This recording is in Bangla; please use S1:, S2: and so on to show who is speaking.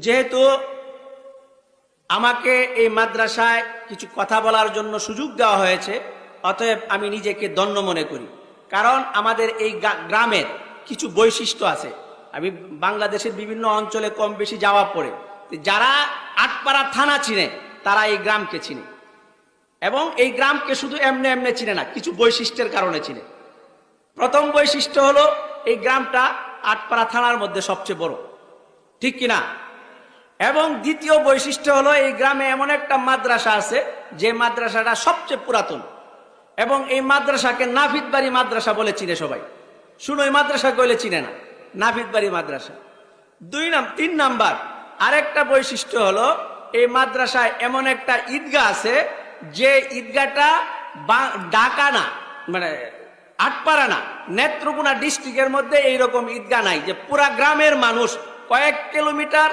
S1: যেহেতু আমাকে এই মাদ্রাসায় কিছু কথা বলার জন্য সুযোগ দেওয়া হয়েছে, অতএব আমি নিজেকে ধন্য মনে করি। কারণ আমাদের এই গ্রামের কিছু বৈশিষ্ট্য আছে। আমি বাংলাদেশের বিভিন্ন অঞ্চলে কম বেশি যাওয়া পড়ে, যারা আটপাড়া থানা চিনে তারা এই গ্রামকে চিনে, এবং এই গ্রামকে শুধু এমনি এমনি চিনে না, কিছু বৈশিষ্ট্যের কারণে চিনে। প্রথম বৈশিষ্ট্য হলো এই গ্রামটা আটপাড়া থানার মধ্যে সবচেয়ে বড়, ঠিক কিনা? এবং দ্বিতীয় বৈশিষ্ট্য হলো এই গ্রামে এমন একটা মাদ্রাসা আছে যে মাদ্রাসাটা সবচেয়ে পুরাতন, এবং এই মাদ্রাসাকে নাফিদবাড়ি মাদ্রাসা বলে চিনে সবাই। শুনো, এই মাদ্রাসা কইলে চিনে না, নাফিদবাড়ি মাদ্রাসা। 3 নাম্বার আরেকটা বৈশিষ্ট্য হলো এই মাদ্রাসায় এমন একটা ঈদগাহ আছে যে ঈদগাহটা ঢাকা না, মানে আটপাড়া না, নেত্রকোনা ডিস্ট্রিক্টের মধ্যে এইরকম ঈদগাহ নাই, যে পুরা গ্রামের মানুষ কয়েক কিলোমিটার